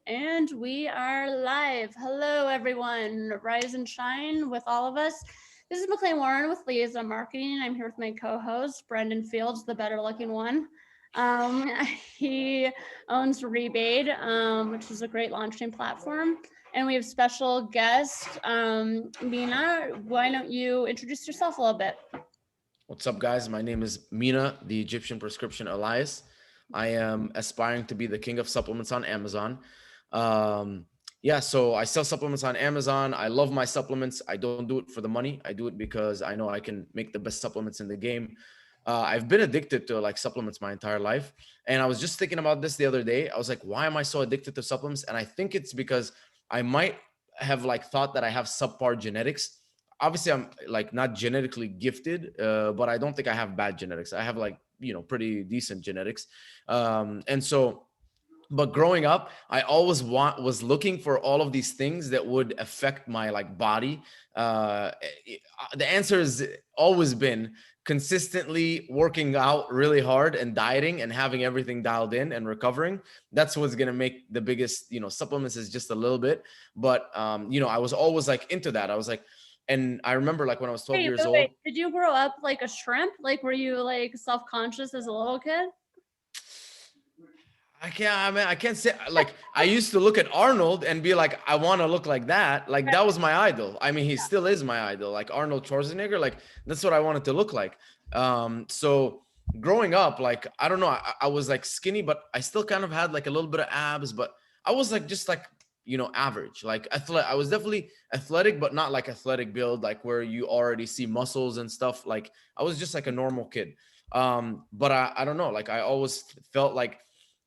And we are live. Hello, everyone. Rise and shine with all of us. This is McLean Warren with Liaison Marketing. I'm here with my co-host, Brendon Fields, the better looking one. Um, he owns Rebate, which is a great launching platform. And we have special guest, Mina. Why don't you introduce yourself a little bit? What's up, guys? My name is Mina, the Egyptian prescription Elias. I am aspiring to be the king of supplements on Amazon. So I sell supplements on Amazon. I love my supplements. I don't do it for the money. I do it because I know I can make the best supplements in the game. I've been addicted to like supplements my entire life. And I was just thinking about this the other day. I was like, why am I so addicted to supplements? And I think it's because I might have like thought that I have subpar genetics. Obviously I'm like not genetically gifted, but I don't think I have bad genetics. I have like, pretty decent genetics. And so but growing up, I always was looking for all of these things that would affect my like body. The answer has always been consistently working out really hard and dieting and having everything dialed in and recovering. That's what's going to make the biggest, supplements is just a little bit. But I was always like into that. I was like, and I remember like when I was 12 Wait, years wait, old. wait. Did you grow up like a shrimp? Like, were you like self-conscious as a little kid? I can't say like I used to look at Arnold and be like, I want to look like that. Like that was my idol. I mean, he still is my idol. Like Arnold Schwarzenegger, like that's what I wanted to look like. So growing up, like I don't know, I was like skinny, but I still kind of had like a little bit of abs, but I was like just like average. Like I was definitely athletic, but not like athletic build, like where you already see muscles and stuff. Like I was just like a normal kid. But I don't know, like I always felt like,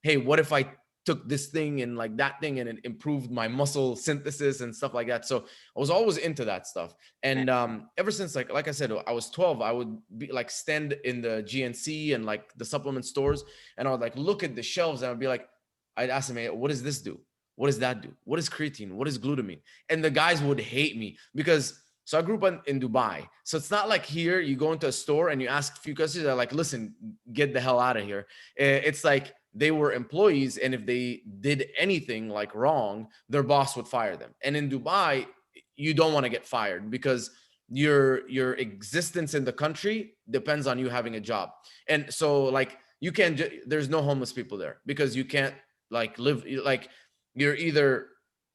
hey, what if I took this thing and like that thing and it improved my muscle synthesis and stuff like that. So I was always into that stuff. And ever since like I said, I was 12, I would be like stand in the GNC and like the supplement stores, and I would like look at the shelves and I'd be like, I'd ask them, hey, what does this do? What does that do? What is creatine? What is glutamine? And the guys would hate me because so I grew up in Dubai. So it's not like here you go into a store and you ask a few questions. They're like, listen, get the hell out of here. It's like they were employees, and if they did anything like wrong, their boss would fire them. And in Dubai, you don't want to get fired because your existence in the country depends on you having a job. And so like you can't there's no homeless people there because you can't like live like you're either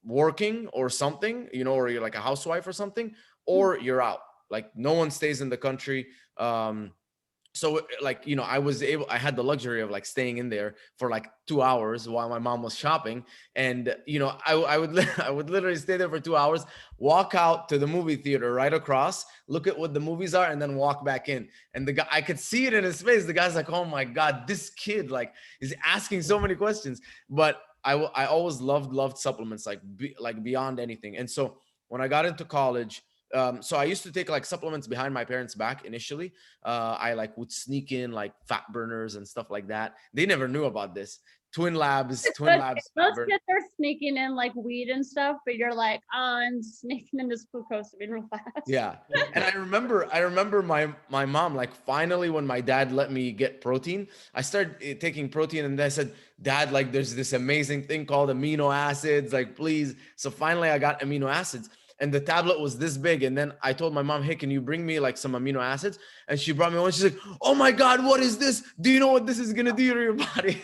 working or something, or you're like a housewife or something, or you're out. Like no one stays in the country. So like I had the luxury of like staying in there for like 2 hours while my mom was shopping. And I would I would literally stay there for 2 hours, walk out to the movie theater right across, look at what the movies are, and then walk back in. And the guy, I could see it in his face, the guy's like, oh my god, this kid like is asking so many questions. But I always loved supplements like beyond anything. And so when I got into college, so I used to take like supplements behind my parents' back initially. I like would sneak in like fat burners and stuff like that. They never knew about this. Twin But Labs fat most burn. kids are sneaking in like weed and stuff, but you're like, oh, I'm sneaking in this glucosamine real fast. Yeah. And I remember my mom, like finally when my dad let me get protein, I started taking protein, and I said, Dad, like there's this amazing thing called amino acids, like please. So finally I got amino acids, and the tablet was this big. And then I told my mom, hey, can you bring me like some amino acids? And she brought me one. She's like, oh my God, what is this? Do you know what this is gonna do to your body?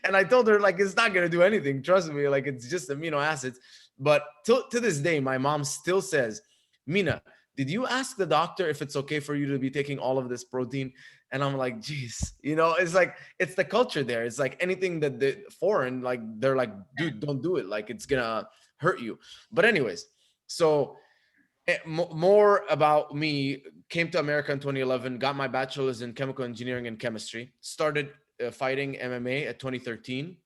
And I told her, like, it's not gonna do anything. Trust me, like it's just amino acids. But to this day, my mom still says, Mina, did you ask the doctor if it's okay for you to be taking all of this protein? And I'm like, geez, it's like it's the culture there. It's like anything that the foreign, like they're like, dude, don't do it. Like it's gonna hurt you. But anyways, so more about me. Came to America in 2011, got my bachelor's in chemical engineering and chemistry, started fighting MMA at 2013,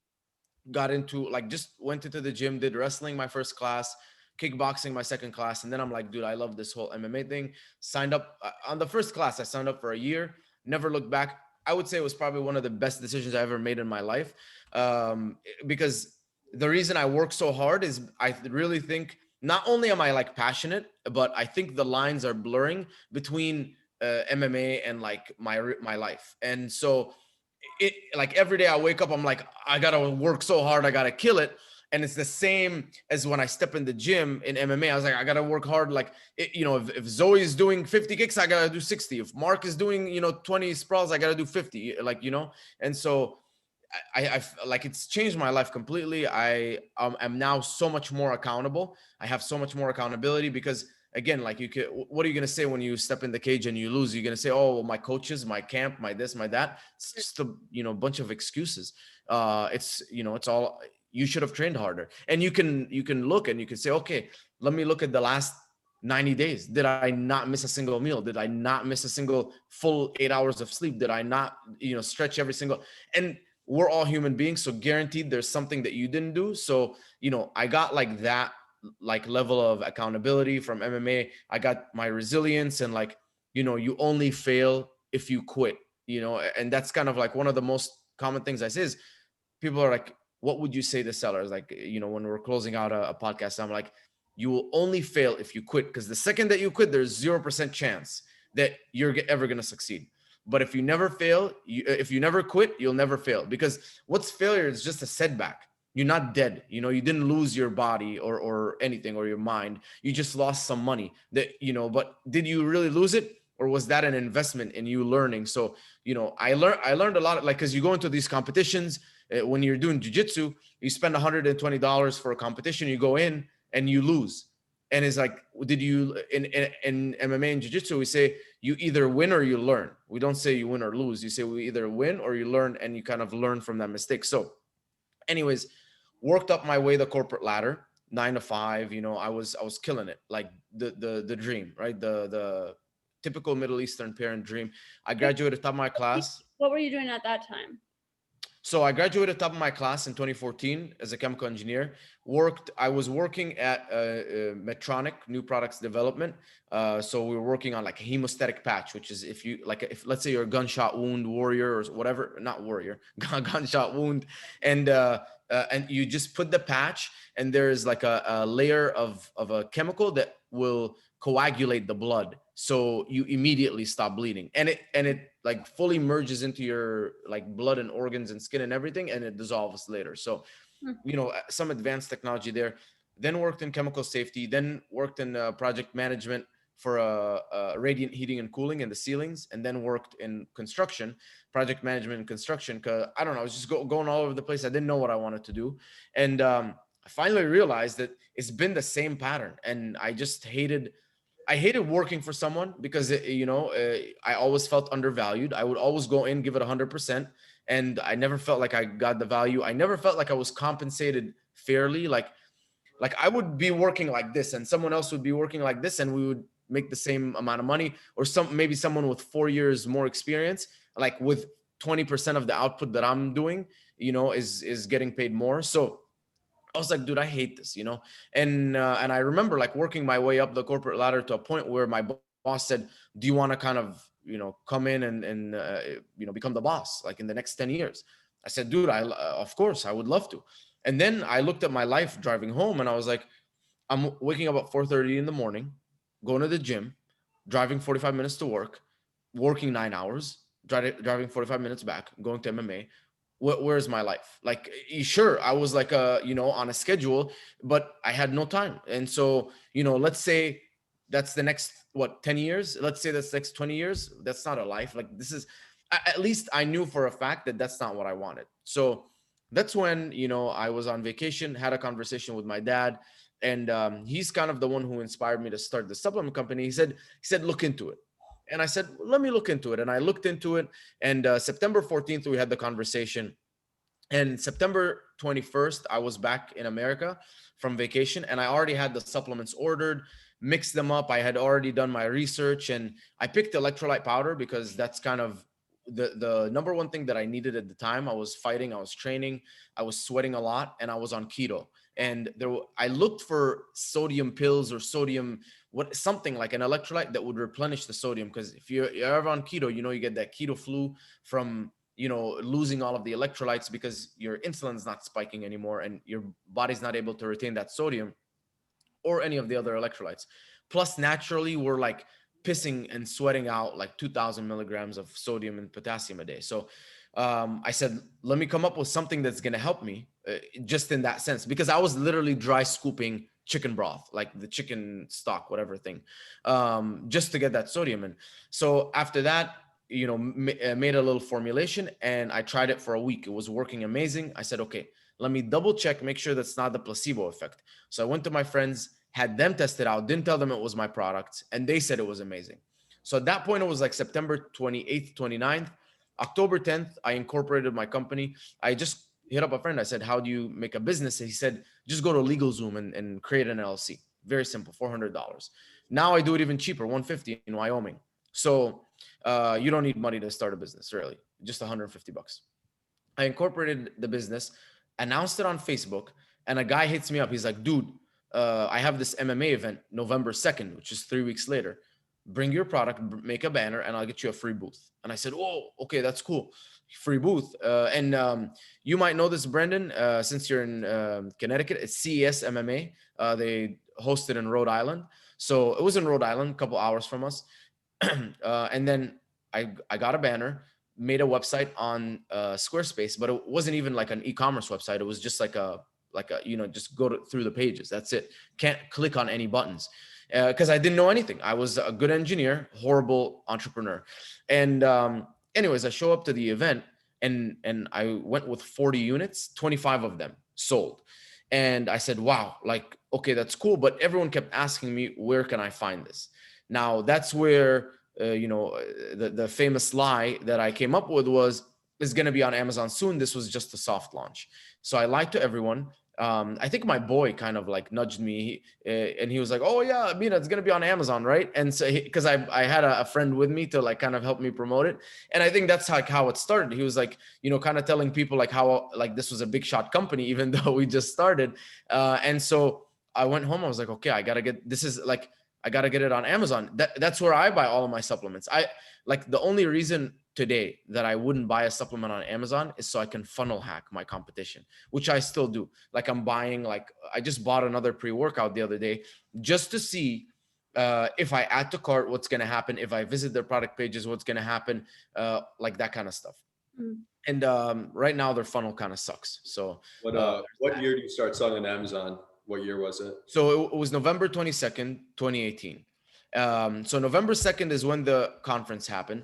got into like just went into the gym, did wrestling my first class, kickboxing my second class. And then I'm like, dude, I love this whole MMA thing. Signed up on the first class. I signed up for a year, never looked back. I would say it was probably one of the best decisions I ever made in my life. Because the reason I work so hard is I really think not only am I like passionate, but I think the lines are blurring between MMA and like my life. And so it like every day I wake up, I'm like, I gotta work so hard, I gotta kill it. And it's the same as when I step in the gym in MMA. I was like, I gotta work hard. Like, if Zoe is doing 50 kicks, I gotta do 60. If Mark is doing 20 sprawls, I gotta do 50. And so I like, it's changed my life completely. I am now so much more accountable. I have so much more accountability because, again, like, what are you gonna say when you step in the cage and you lose? You're gonna say, oh, well, my coaches, my camp, my this, my that. It's just a bunch of excuses. It's all, you should have trained harder. And you can look and you can say, okay, let me look at the last 90 days. Did I not miss a single meal? Did I not miss a single full 8 hours of sleep? Did I not stretch every single? And we're all human beings, so guaranteed there's something that you didn't do. So I got like that, like, level of accountability from MMA. I got my resilience, and like, you only fail if you quit. And that's kind of like one of the most common things I say is, people are like, what would you say to sellers? Like, when we're closing out a podcast, I'm like, you will only fail if you quit, because the second that you quit, there's 0% chance that you're ever going to succeed. But if you never fail, if you never quit, you'll never fail. Because what's failure is just a setback. You're not dead. You didn't lose your body or anything, or your mind. You just lost some money but did you really lose it? Or was that an investment in you learning? So, I learned a lot, like, cause you go into these competitions, when you're doing jujitsu, you spend $120 for a competition, you go in and you lose. And it's like, did you, in MMA and jiu-jitsu, we say you either win or you learn. We don't say you win or lose. You say we either win or you learn, and you kind of learn from that mistake. So anyways, worked up my way the corporate ladder, 9 to 5. I was killing it, like the dream, right? The typical Middle Eastern parent dream. I graduated top of my class. What were you doing at that time? So I graduated top of my class in 2014 as a chemical engineer. I was working at Medtronic, new products development. So we were working on like a hemostatic patch, which is, if let's say you're a gunshot wound warrior or whatever, not warrior, gunshot wound, and you just put the patch, and there's like a layer of a chemical that will coagulate the blood, so you immediately stop bleeding, and it like fully merges into your like blood and organs and skin and everything, and it dissolves later. So some advanced technology there. Then worked in chemical safety, then worked in project management for radiant heating and cooling in the ceilings, and then worked in construction, project management and construction, because I don't know, I was just going all over the place. I didn't know what I wanted to do. And I finally realized that it's been the same pattern, and I hated working for someone because I always felt undervalued. I would always go in, give it 100%, and I never felt like I got the value. I never felt like I was compensated fairly. Like I would be working like this, and someone else would be working like this, and we would make the same amount of money. Or maybe someone with 4 years more experience, like with 20% of the output that I'm doing, is getting paid more. So I was like, dude, I hate this, and I remember like working my way up the corporate ladder to a point where my boss said, do you want to kind of, come in and become the boss, like in the next 10 years? I said, dude, of course, I would love to. And then I looked at my life driving home, and I was like, I'm waking up at 4:30 in the morning, going to the gym, driving 45 minutes to work, working 9 hours, driving 45 minutes back, going to MMA. Where's my life? Like, sure, I was like on a schedule, but I had no time. And so let's say that's the next 10 years. Let's say that's next 20 years. That's not a life. Like, this is, at least I knew for a fact that that's not what I wanted. So that's when I was on vacation, had a conversation with my dad, and he's kind of the one who inspired me to start the supplement company. He said look into it. And I said, let me look into it. And I looked into it. And September 14th, we had the conversation. And September 21st, I was back in America from vacation, and I already had the supplements ordered, mixed them up. I had already done my research, and I picked electrolyte powder because that's kind of the number one thing that I needed at the time. I was fighting, I was training, I was sweating a lot, and I was on keto. And I looked for sodium pills or something like an electrolyte that would replenish the sodium, because if you're ever on keto, you get that keto flu from losing all of the electrolytes because your insulin is not spiking anymore and your body's not able to retain that sodium or any of the other electrolytes. Plus, naturally, we're like pissing and sweating out like 2,000 milligrams of sodium and potassium a day. So I said, let me come up with something that's going to help me, just in that sense, because I was literally dry scooping chicken broth, like the chicken stock, whatever thing, just to get that sodium in. So after that, made a little formulation and I tried it for a week. It was working amazing. I said, okay, let me double check, make sure that's not the placebo effect. So I went to my friends, had them test it out, didn't tell them it was my product, and they said it was amazing. So at that point, it was like September 28th, 29th. October 10th, I incorporated my company. I just hit up a friend. I said, how do you make a business? He said, just go to LegalZoom and create an LLC. Very simple, $400. Now I do it even cheaper, 150 in Wyoming. So you don't need money to start a business, really, just 150 bucks. I incorporated the business, announced it on Facebook, and a guy hits me up. He's like, dude, I have this MMA event November 2nd, which is 3 weeks later. Bring your product, make a banner, and I'll get you a free booth. And I said, oh, okay, that's cool. Free booth. And you might know this, Brendon, since you're in Connecticut. It's CES MMA. They hosted in Rhode Island. So it was in Rhode Island, a couple hours from us. And then I got a banner, made a website on Squarespace, but it wasn't even like an e-commerce website. It was just like a just go through the pages. That's it. Can't click on any buttons because I didn't know anything. I was a good engineer, horrible entrepreneur. And anyways, I show up to the event and I went with 40 units, 25 of them sold. And I said, wow, like, okay, that's cool. But everyone kept asking me, where can I find this? Now that's where, the famous lie that I came up with was, it's going to be on Amazon soon. This was just a soft launch. So I lied to everyone. I think my boy kind of like nudged me and he was like, oh yeah, Mina, it's going to be on Amazon, right? And so, because I had a friend with me to like kind of help me promote it. And I think that's like how it started. He was like, kind of telling people like how, like this was a big shot company, even though we just started. And so I went home. I was like, okay, I got to get it on Amazon. That's where I buy all of my supplements. I like the only reason today that I wouldn't buy a supplement on Amazon is so I can funnel hack my competition, which I still do. Like I'm buying, like I just bought another pre-workout the other day just to see if I add to cart, what's going to happen. If I visit their product pages, what's going to happen, like that kind of stuff. And right now their funnel kind of sucks. So what year did you start selling on Amazon? What year was it? So it was November 22nd, 2018. So November 2nd is when the conference happened.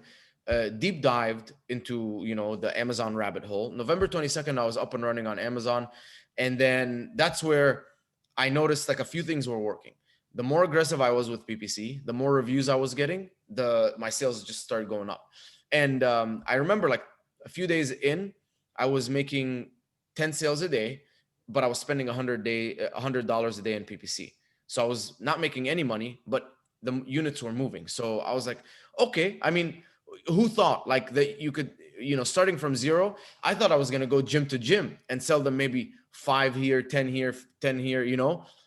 Deep dived into, the Amazon rabbit hole. November 22nd, I was up and running on Amazon. And then that's where I noticed like a few things were working. The more aggressive I was with PPC, the more reviews I was getting, my sales just started going up. And I remember like a few days in, I was making 10 sales a day, but I was spending $100 a day in PPC. So I was not making any money, but the units were moving. So I was like, okay, I mean, who thought like that you could, starting from zero, I thought I was going to go gym to gym and sell them maybe 5 here, 10 here, 10 here,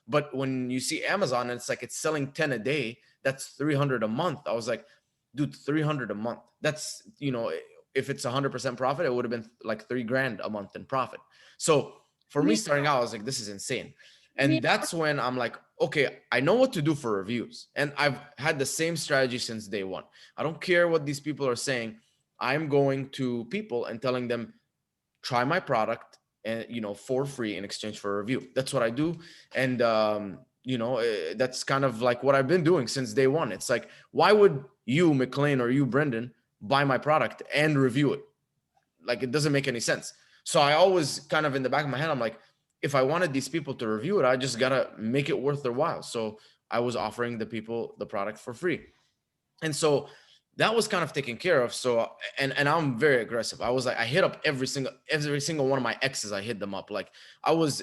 but when you see Amazon and it's like, it's selling 10 a day, that's 300 a month. I was like, dude, 300 a month. That's, if it's 100% profit, it would have been like $3,000 a month in profit. So for me starting out, I was like, this is insane. And that's when I'm like, okay, I know what to do for reviews. And I've had the same strategy since day one. I don't care what these people are saying. I'm going to people and telling them, try my product and, for free in exchange for a review. That's what I do. And, that's kind of like what I've been doing since day one. It's like, why would you, McLean, or you, Brendon, buy my product and review it? Like, it doesn't make any sense. So I always kind of in the back of my head, I'm like, if I wanted these people to review it, I just got to make it worth their while. So I was offering the people the product for free. And so that was kind of taken care of. So, and I'm very aggressive. I was like, I hit up every single one of my exes. I hit them up. Like I was,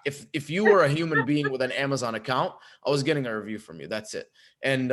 if you were a human being with an Amazon account, I was getting a review from you. That's it. And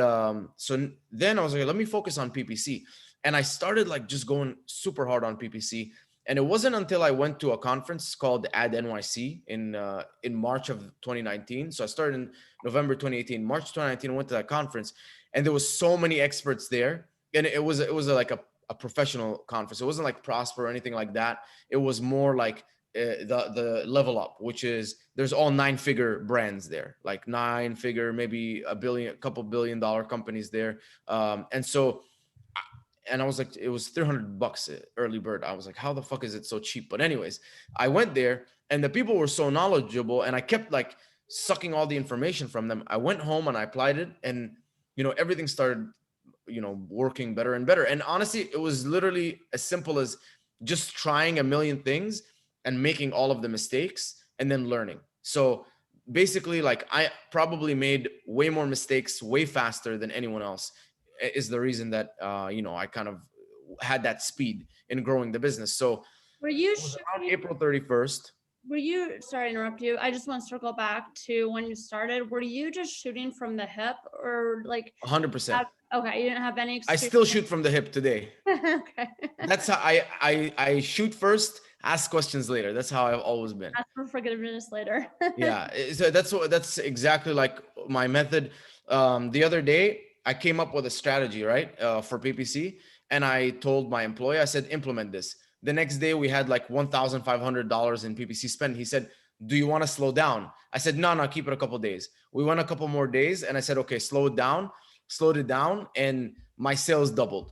so then I was like, let me focus on PPC. And I started like just going super hard on PPC. And it wasn't until I went to a conference called Ad NYC in March of 2019. So I started in November 2018. March 2019, I went to that conference, and there was so many experts there. And it was like a professional conference. It wasn't like Prosper or anything like that. It was more like the level up, which is there's all 9-figure brands there, like 9-figure, maybe a couple $1 billion companies there. And so and I was like, it was $300 early bird. I was like, how the fuck is it so cheap? But anyways, I went there and the people were so knowledgeable and I kept like sucking all the information from them. I went home and I applied it, and everything started working better and better. And honestly, it was literally as simple as just trying a million things and making all of the mistakes and then learning. So basically, like, I probably made way more mistakes way faster than anyone else, is the reason that I kind of had that speed in growing the business. So Were you it was around April 31st. sorry to interrupt you. I just want to circle back to when you started. Were you just shooting from the hip, or like 100%. Okay, you didn't have any I still shoot from the hip today. Okay. That's how I shoot first, ask questions later. That's how I've always been. Ask for forgiveness later. Yeah, so that's exactly like my method. The other day I came up with a strategy, right, for PPC, and I told my employee, I said, implement this. The next day we had like $1,500 in PPC spend. He said, do you want to slow down? I said, no, keep it a couple of days. We went a couple more days, and I said, okay, slowed it down, and my sales doubled.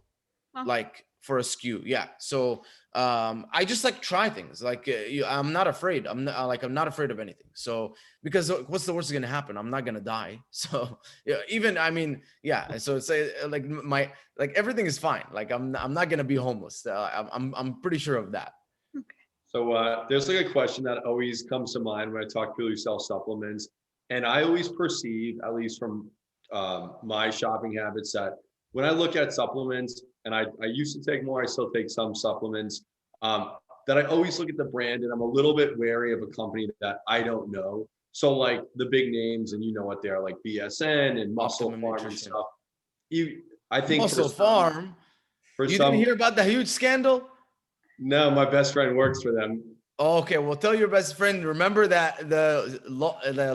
Huh. Like for a SKU. Yeah. So I just like try things. Like I'm not afraid. I'm not afraid of anything. So because what's the worst is gonna happen? I'm not gonna die. So yeah, So it's like everything is fine. Like I'm not gonna be homeless. I'm pretty sure of that. So there's like a question that always comes to mind when I talk to people who sell supplements, and I always perceive, at least from my shopping habits, that when I look at supplements, and I used to take more, I still take some supplements, that I always look at the brand, and I'm a little bit wary of a company that I don't know. So like the big names, and you know what they are, like BSN and Muscle Farm and stuff. I think Muscle Farm. You didn't hear about the huge scandal? No, my best friend works for them. Okay, well, tell your best friend. Remember that the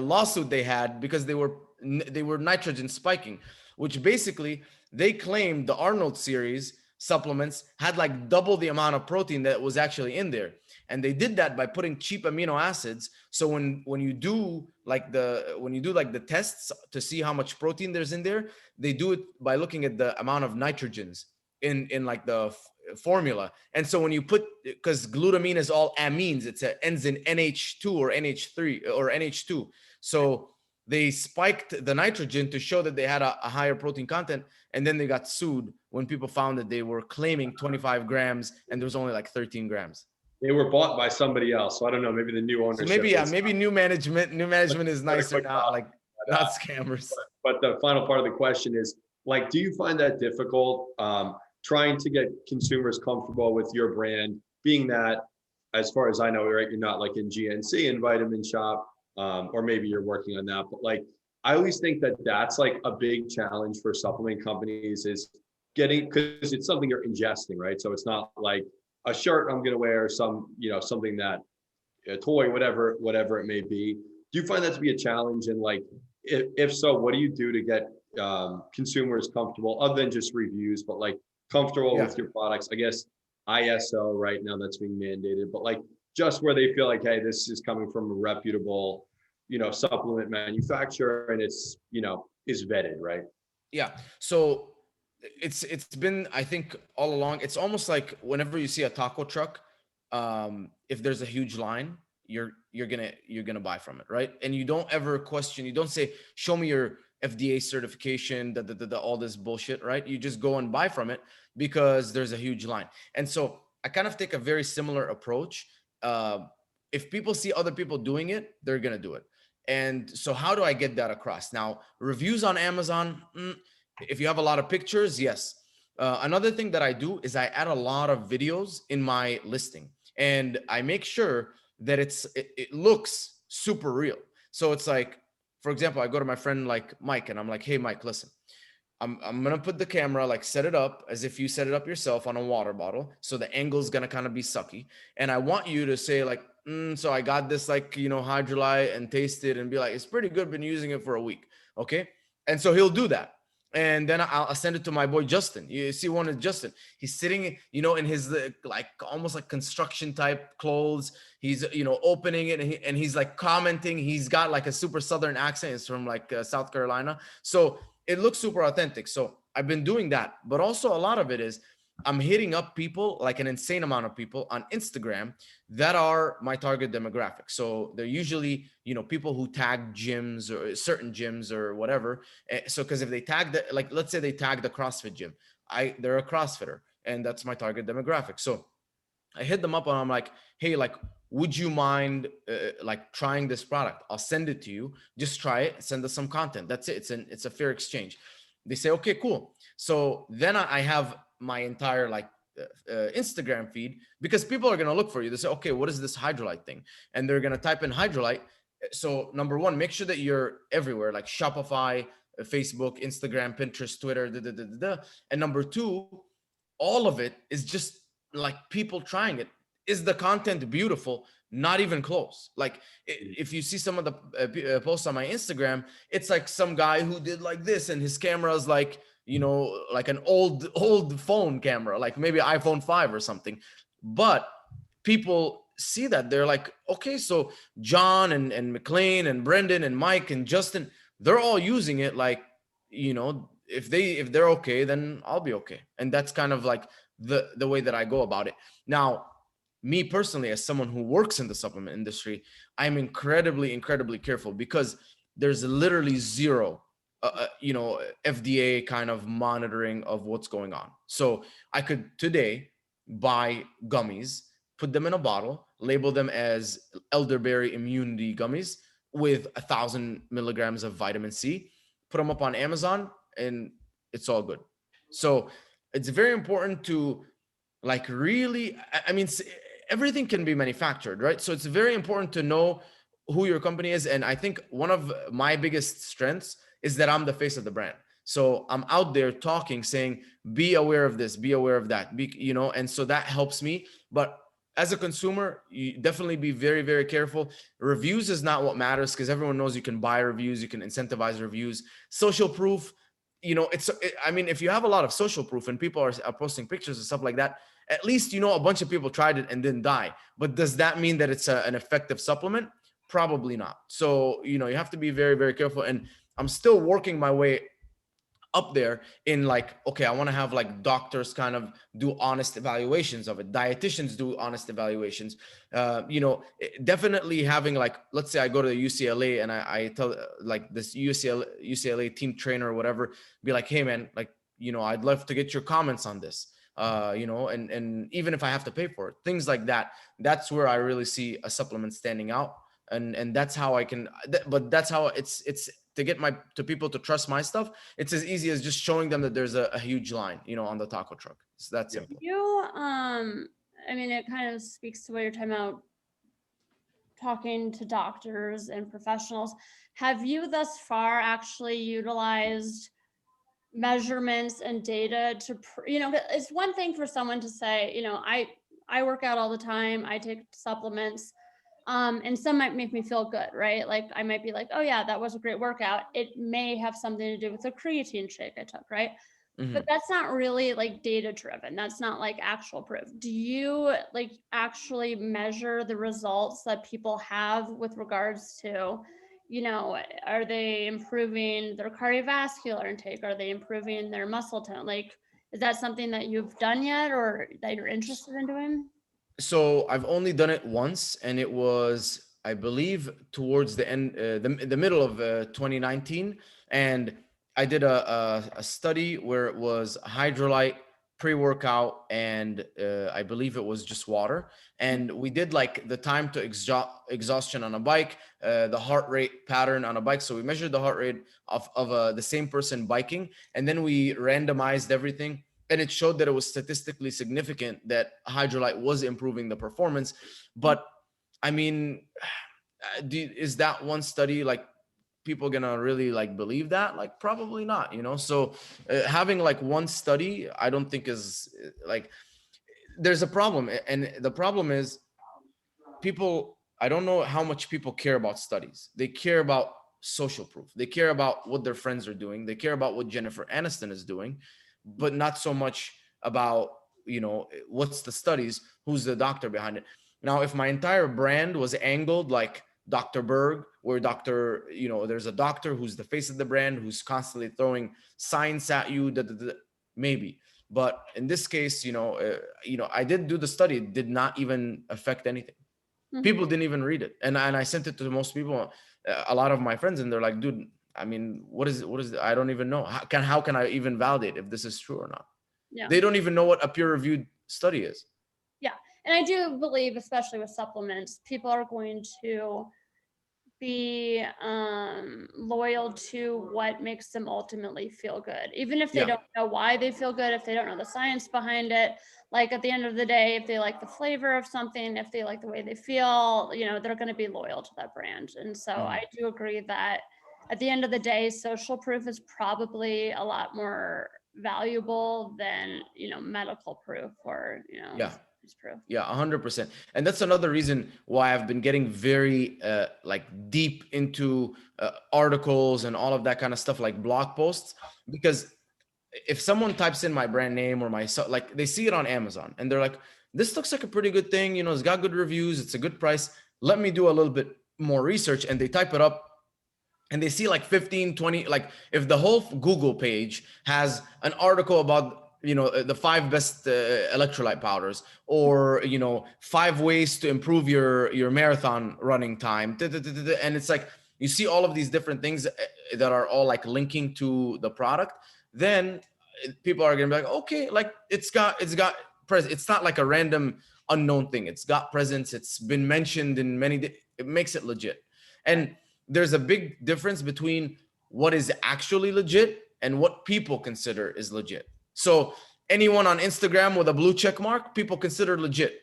lawsuit they had because they were nitrogen spiking, which basically they claimed the Arnold series supplements had like double the amount of protein that was actually in there, and they did that by putting cheap amino acids. So when you do like the tests to see how much protein there's in there, they do it by looking at the amount of nitrogens in like the formula. And so when you put, because glutamine is all amines, ends in NH2 or NH3 or NH2. So they spiked the nitrogen to show that they had a higher protein content, and then they got sued when people found that they were claiming 25 grams and there was only like 13 grams. They were bought by somebody else, so I don't know. Maybe the new ownership. So maybe new management is nicer now, like not scammers. But the final part of the question is, like, do you find that difficult trying to get consumers comfortable with your brand, being that, as far as I know, right, you're not like in GNC and Vitamin Shop, or maybe you're working on that, but like, I always think that that's like a big challenge for supplement companies, is getting, because it's something you're ingesting, right? So it's not like a shirt I'm going to wear, something that, a toy, whatever it may be. Do you find that to be a challenge? And like, if so, what do you do to get consumers comfortable, other than just reviews, but like comfortable with your products? I guess ISO right now, that's being mandated, but like just where they feel like, hey, this is coming from a reputable, supplement manufacturer, and it's, is vetted, right? Yeah. So it's been, I think all along, it's almost like whenever you see a taco truck, if there's a huge line, you're gonna buy from it, right? And you don't ever question, you don't say, show me your FDA certification, all this bullshit, right? You just go and buy from it because there's a huge line. And so I kind of take a very similar approach. If people see other people doing it, they're gonna do it. And so how do I get that across? Now, reviews on Amazon, if you have a lot of pictures, yes. Another thing that I do is I add a lot of videos in my listing, and I make sure that it looks super real. So it's like, for example, I go to my friend like Mike, and I'm like, hey, Mike, listen, I'm gonna put the camera, like set it up as if you set it up yourself on a water bottle. So the angle's gonna kind of be sucky. And I want you to say like, so I got this like, hydrolyte, and taste it and be like, it's pretty good, been using it for a week. Okay. And so he'll do that. And then I'll send it to my boy, Justin. You see one of Justin, he's sitting, in his like almost like construction type clothes. He's, opening it, and he's like commenting. He's got like a super Southern accent. It's from like South Carolina. So it looks super authentic. So I've been doing that, but also a lot of it is I'm hitting up people, like an insane amount of people on Instagram that are my target demographic. So they're usually, people who tag gyms or certain gyms or whatever. So because if they tag the, like, let's say they tag the CrossFit gym, they're a CrossFitter, and that's my target demographic. So I hit them up and I'm like, hey, like, would you mind like trying this product? I'll send it to you. Just try it. Send us some content. That's it. It's a fair exchange. They say, okay, cool. So then I have my entire like Instagram feed, because people are gonna look for you. They say, okay, what is this hydrolyte thing? And they're gonna type in hydrolyte. So number one, make sure that you're everywhere, like Shopify, Facebook, Instagram, Pinterest, Twitter, and number two, all of it is just like people trying it. Is the content beautiful? Not even close. Like if you see some of the posts on my Instagram, it's like some guy who did like this, and his camera is like, like an old phone camera, like maybe iPhone 5 or something. But people see that, they're like, okay, so John and McLean and Brendan and Mike and Justin, they're all using it. Like, if they're okay, then I'll be okay. And that's kind of like the way that I go about it. Now, me personally, as someone who works in the supplement industry, I'm incredibly careful, because there's literally zero FDA kind of monitoring of what's going on. So I could today buy gummies, put them in a bottle, label them as elderberry immunity gummies with 1,000 milligrams of vitamin C, put them up on Amazon, and it's all good. So it's very important to, like, really, I mean, everything can be manufactured, right? So it's very important to know who your company is. And I think one of my biggest strengths is that I'm the face of the brand. So I'm out there talking, saying, be aware of this, be aware of that, and so that helps me. But as a consumer, you definitely be very careful. Reviews is not what matters, because everyone knows you can buy reviews, you can incentivize reviews. Social proof, I mean, if you have a lot of social proof and people are posting pictures and stuff like that, at least a bunch of people tried it and didn't die. But does that mean that it's an effective supplement? Probably not. So you have to be very careful. And I'm still working my way up there in, like, okay, I want to have like doctors kind of do honest evaluations of it, dietitians do honest evaluations, definitely having, like, let's say I go to the UCLA and I tell like this UCLA team trainer or whatever, be like, hey man, like, I'd love to get your comments on this, and even if I have to pay for it, things like that. That's where I really see a supplement standing out. And that's how I can, but that's how it's to get to people to trust my stuff. It's as easy as just showing them that there's a huge line, on the taco truck. It's that simple. I mean, it kind of speaks to what you're talking about, talking to doctors and professionals. Have you thus far actually utilized measurements and data to, it's one thing for someone to say, I work out all the time, I take supplements, and some might make me feel good, right? Like I might be like, oh yeah, that was a great workout. It may have something to do with the creatine shake I took, right? Mm-hmm. But that's not really like data driven. That's not like actual proof. Do you like actually measure the results that people have with regards to, are they improving their cardiovascular intake? Are they improving their muscle tone? Like, is that something that you've done yet or that you're interested in doing? So I've only done it once, and it was, I believe, towards the end, the middle of 2019, and I did a study where it was hydrolyte, pre-workout, and I believe it was just water. And we did like the time to exhaustion on a bike, the heart rate pattern on a bike. So we measured the heart rate of the same person biking, and then we randomized everything. And it showed that it was statistically significant that hydrolyte was improving the performance. But I mean, is that one study, like, people gonna really like believe that? Like, probably not, so having like one study, I don't think is like, there's a problem. And the problem is, people, I don't know how much people care about studies. They care about social proof, they care about what their friends are doing, they care about what Jennifer Aniston is doing, but not so much about, what's the studies, who's the doctor behind it. Now, if my entire brand was angled like Dr. Berg, where there's a doctor who's the face of the brand, who's constantly throwing science at you, maybe. But in this case, I did do the study. It did not even affect anything. People didn't even read it. And I sent it to most people, a lot of my friends, and they're like, dude, I mean, what is it? I don't even know. How can I even validate if this is true or not? Yeah. They don't even know what a peer-reviewed study is. Yeah. And I do believe, especially with supplements, people are going to be loyal to what makes them ultimately feel good, even if they don't know why they feel good, if they don't know the science behind it. Like at the end of the day, if they like the flavor of something, if they like the way they feel, they're going to be loyal to that brand. And so I do agree that at the end of the day, social proof is probably a lot more valuable than medical proof or proof. Yeah, 100%. And that's another reason why I've been getting very deep into articles and all of that kind of stuff, like blog posts, because if someone types in my brand name or like they see it on Amazon and they're like, this looks like a pretty good thing, it's got good reviews, it's a good price, let me do a little bit more research, and they type it up and they see like 15, 20, like if the whole Google page has an article about the 5 best electrolyte powders, or 5 ways to improve your marathon running time, and it's like you see all of these different things that are all like linking to the product, then people are gonna be like, okay, like it's got presence. It's not like a random unknown thing. It's got presence. It's been mentioned in many. It makes it legit. And there's a big difference between what is actually legit and what people consider is legit. So anyone on Instagram with a blue check mark, people consider legit.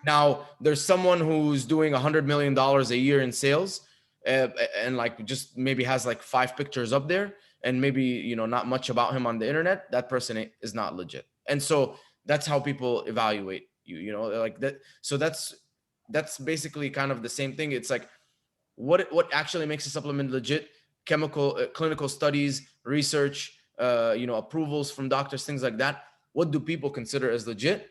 Now there's someone who's doing $100 million a year in sales, and like just maybe has like 5 pictures up there, and maybe not much about him on the internet. That person is not legit. And so that's how people evaluate you. Like that. So that's basically kind of the same thing. It's like what actually makes a supplement legit: clinical studies, research, approvals from doctors, things like that. What do people consider as legit?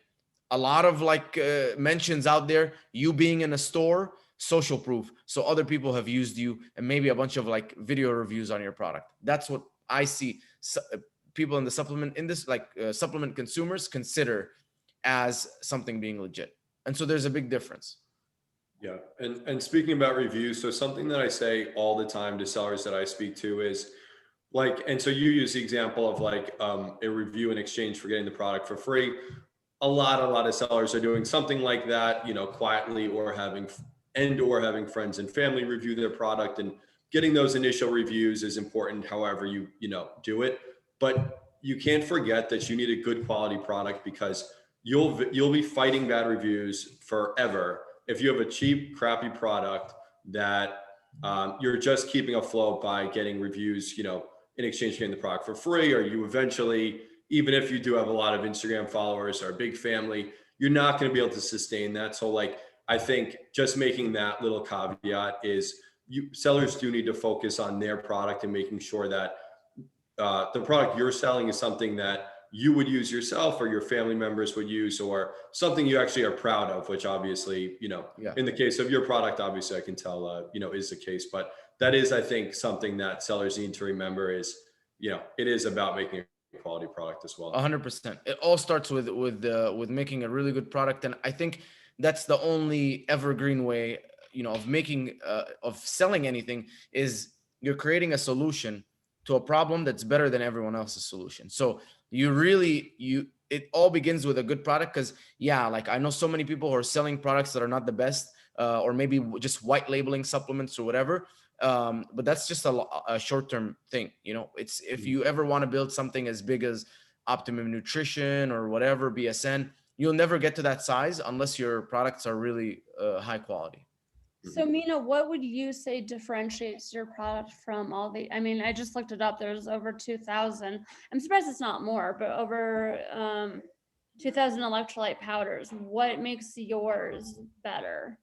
A lot of like mentions out there, you being in a store, social proof. So other people have used you, and maybe a bunch of like video reviews on your product. That's what I see people in the supplement supplement consumers consider as something being legit. And so there's a big difference. Yeah. And speaking about reviews, so something that I say all the time to sellers that I speak to is like, and so you use the example of like a review in exchange for getting the product for free. A lot of sellers are doing something like that, quietly, or having friends and family review their product, and getting those initial reviews is important. However you do it, but you can't forget that you need a good quality product, because you'll be fighting bad reviews forever if you have a cheap, crappy product that you're just keeping afloat by getting reviews, in exchange for getting the product for free. Or you eventually, even if you do have a lot of Instagram followers or a big family, you're not going to be able to sustain that. So like, I think just making that little caveat is sellers do need to focus on their product and making sure that the product you're selling is something that you would use yourself or your family members would use, or something you actually are proud of, which obviously, in the case of your product, obviously I can tell, is the case. But that is, I think, something that sellers need to remember is, it is about making a quality product as well. 100%. It all starts with making a really good product. And I think that's the only evergreen way, of making, of selling anything, is you're creating a solution to a problem that's better than everyone else's solution. So it all begins with a good product. Because like I know so many people who are selling products that are not the best, or maybe just white labeling supplements or whatever. But that's just a short-term thing. It's, if you ever want to build something as big as Optimum Nutrition or whatever, BSN, you'll never get to that size unless your products are really high quality. So Mina, what would you say differentiates your product from all the, I just looked it up. There's over 2,000. I'm surprised it's not more, but over 2,000 electrolyte powders. What makes yours better?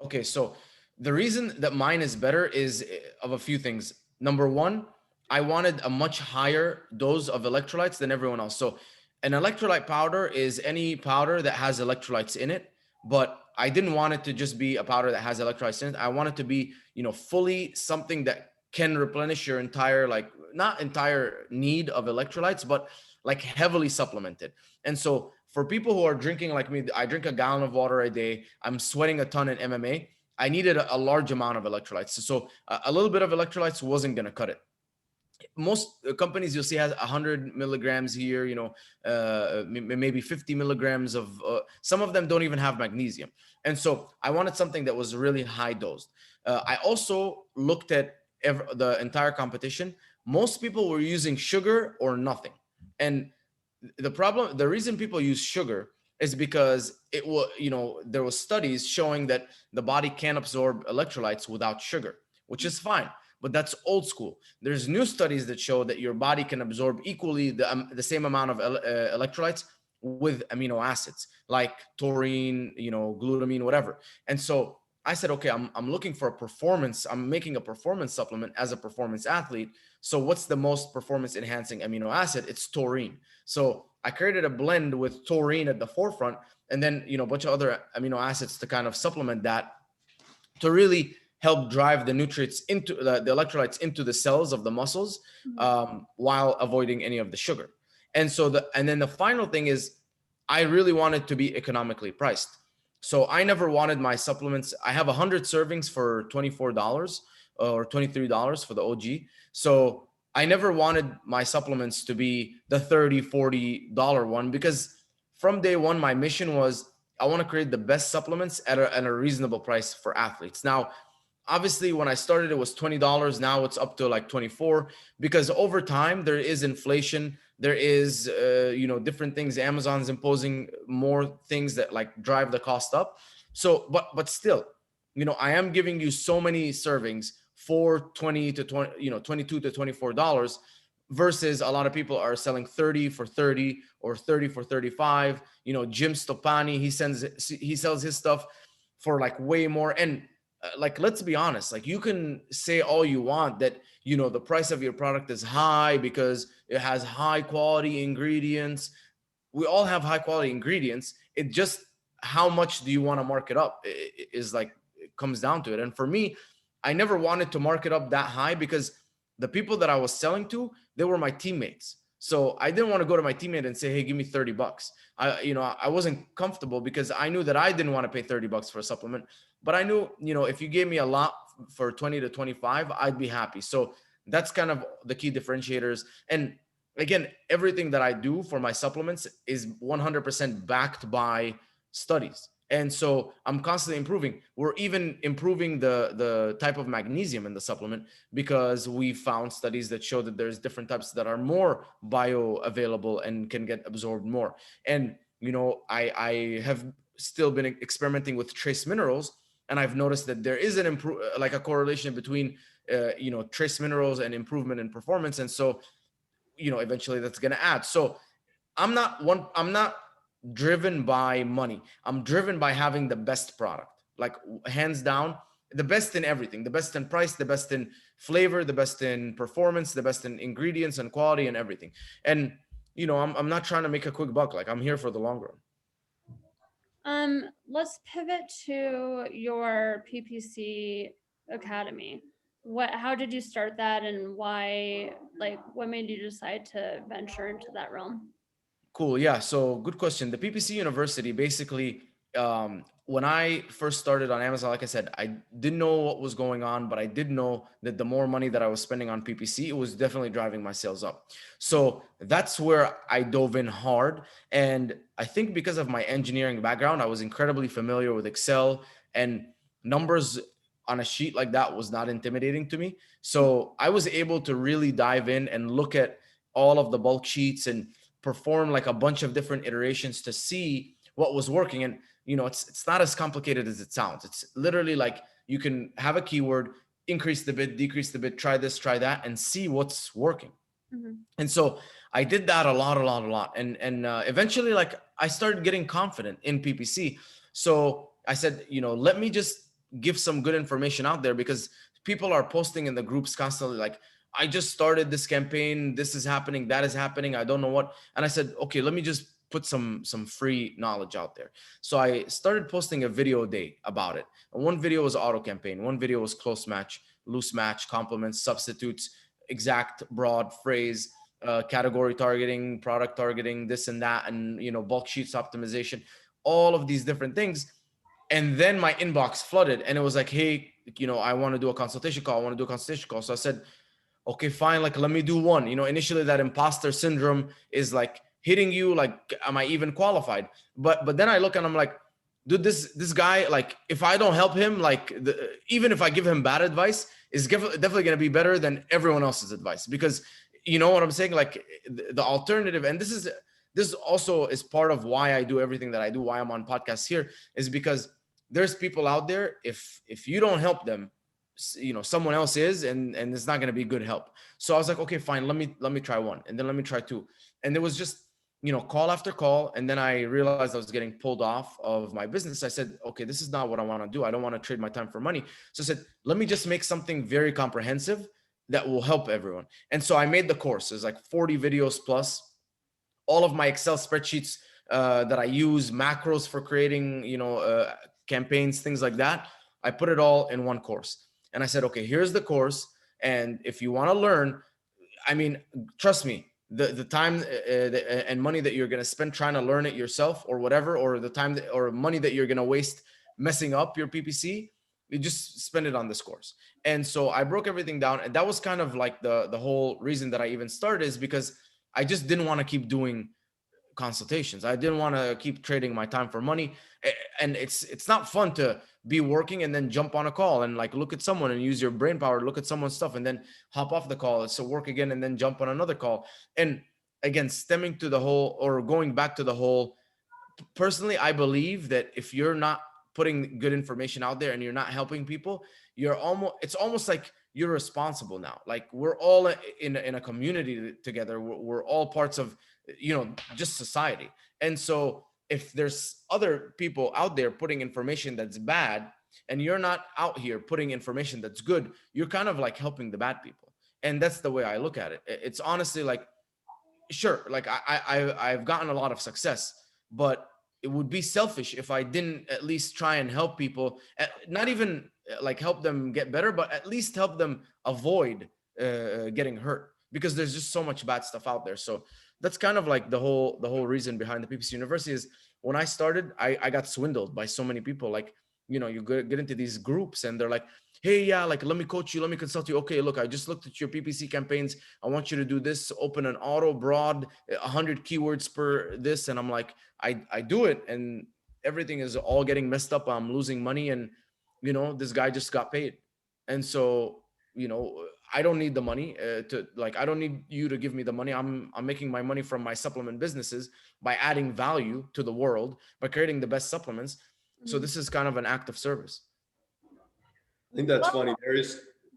Okay, so the reason that mine is better is of a few things. Number one, I wanted a much higher dose of electrolytes than everyone else. So an electrolyte powder is any powder that has electrolytes in it, but I didn't want it to just be a powder that has electrolytes in it. I want it to be, fully something that can replenish your entire, not entire need of electrolytes, but like heavily supplemented. And so for people who are drinking like me, I drink a gallon of water a day. I'm sweating a ton in MMA. I needed a large amount of electrolytes. So a little bit of electrolytes wasn't going to cut it. Most companies you'll see has 100 milligrams here, maybe 50 milligrams of, some of them don't even have magnesium. And so I wanted something that was really high dosed. I also looked at the entire competition. Most people were using sugar or nothing. And the reason people use sugar is because it will, there was studies showing that the body can absorb electrolytes without sugar, which is fine. But that's old school. There's new studies that show that your body can absorb equally the same amount of electrolytes with amino acids like taurine, glutamine, whatever. And so I said, okay, I'm looking for a performance. I'm making a performance supplement as a performance athlete. So what's the most performance enhancing amino acid? It's taurine. So I created a blend with taurine at the forefront, and then, a bunch of other amino acids to kind of supplement that, to really help drive the nutrients into the electrolytes into the cells of the muscles, while avoiding any of the sugar. And so then the final thing is, I really wanted to be economically priced. So I never wanted my supplements. I have 100 servings for $24 or $23 for the OG. So I never wanted my supplements to be the $30, $40 one, because from day one, my mission was, I want to create the best supplements at a reasonable price for athletes. Now, obviously, when I started, it was $20. Now it's up to like 24, because over time there is inflation. There is, different things. Amazon's imposing more things that like drive the cost up. So, but still, I am giving you so many servings for 20 to 20, $22 to $24, versus a lot of people are selling 30 for 30 or 30 for 35. Jim Stoppani, he sells his stuff for like way more. And like, let's be honest, like, you can say all you want that, the price of your product is high because it has high quality ingredients. We all have high quality ingredients. It just, how much do you want to mark it up is like, it comes down to it. And for me, I never wanted to mark it up that high, because the people that I was selling to, they were my teammates. So I didn't want to go to my teammate and say, hey, give me $30. I wasn't comfortable, because I knew that I didn't want to pay $30 for a supplement. But I knew, if you gave me a lot for 20 to 25, I'd be happy. So that's kind of the key differentiators. And again, everything that I do for my supplements is 100% backed by studies. And so I'm constantly improving. We're even improving the type of magnesium in the supplement, because we found studies that show that there's different types that are more bioavailable and can get absorbed more. And, I have still been experimenting with trace minerals, and I've noticed that there is a correlation between, trace minerals and improvement in performance. And so, eventually that's going to add. So I'm not driven by money. I'm driven by having the best product, like hands down, the best in everything, the best in price, the best in flavor, the best in performance, the best in ingredients and quality and everything. And, I'm not trying to make a quick buck. Like, I'm here for the long run. Let's pivot to your PPC Academy. How did you start that, and why, what made you decide to venture into that realm? Cool. Yeah. So good question. The PPC University, basically, when I first started on Amazon, like I said, I didn't know what was going on, but I did know that the more money that I was spending on PPC, it was definitely driving my sales up. So that's where I dove in hard. And I think because of my engineering background, I was incredibly familiar with Excel, and numbers on a sheet like that was not intimidating to me. So I was able to really dive in and look at all of the bulk sheets and perform like a bunch of different iterations to see what was working. And, it's not as complicated as it sounds. It's literally like, you can have a keyword, increase the bid, decrease the bid, try this, try that, and see what's working. Mm-hmm. And so I did that a lot. And eventually, like, I started getting confident in PPC. So I said, let me just give some good information out there, because people are posting in the groups constantly, like, I just started this campaign, this is happening, that is happening, I don't know what. And I said, okay, let me just put some free knowledge out there. So I started posting a video a day about it. And one video was auto campaign, one video was close match, loose match, complements, substitutes, exact, broad, phrase, category targeting, product targeting, this and that, and bulk sheets optimization, all of these different things. And then my inbox flooded, and it was like, hey, I want to do a consultation call. So I said, okay, fine. Like, let me do one. Initially that imposter syndrome is like hitting you, like, am I even qualified? But then I look and I'm like, dude, this guy, like, if I don't help him, like, even if I give him bad advice, is definitely going to be better than everyone else's advice. Because you know what I'm saying? Like, the alternative, and this also is part of why I do everything that I do, why I'm on podcasts here, is because there's people out there, if you don't help them, someone else is, and it's not going to be good help. So I was like, okay, fine, let me try one, and then let me try two. And there was just call after call, and then I realized I was getting pulled off of my business. I said, okay, this is not what I want to do. I don't want to trade my time for money. So I said, let me just make something very comprehensive that will help everyone. And so I made the course. There's like 40 videos plus, all of my Excel spreadsheets that I use, macros for creating campaigns, things like that. I put it all in one course. And I said, okay, here's the course. And if you want to learn, I mean, trust me, the time and money that you're going to spend trying to learn it yourself or whatever, or the time or money that you're going to waste messing up your PPC, you just spend it on this course. And so I broke everything down. And that was kind of like the whole reason that I even started, is because I just didn't want to keep doing consultations. I didn't want to keep trading my time for money. And it's not fun to be working and then jump on a call and like look at someone and use your brain power, look at someone's stuff and then hop off the call. So work again and then jump on another call. And again, stemming to the whole, or going back to the whole, personally, I believe that if you're not putting good information out there and you're not helping people, it's almost like you're responsible now. Like, we're all in a community together. We're all parts of, just society. And so if there's other people out there putting information that's bad, and you're not out here putting information that's good, you're kind of like helping the bad people. And that's the way I look at it. It's honestly like, sure, like I've gotten a lot of success, but it would be selfish if I didn't at least try and help people, not even like help them get better, but at least help them avoid getting hurt, because there's just so much bad stuff out there. So that's kind of like the whole reason behind the PPC University. Is when I started, I got swindled by so many people. Like, you get into these groups and they're like, hey, yeah, like, let me coach you, let me consult you. Okay, look, I just looked at your PPC campaigns. I want you to do this, open an auto broad, 100 keywords per this. And I'm like, I do it, and everything is all getting messed up. I'm losing money, and this guy just got paid. And so, I don't need the money I don't need you to give me the money. I'm making my money from my supplement businesses by adding value to the world, by creating the best supplements. So this is kind of an act of service. I think that's funny.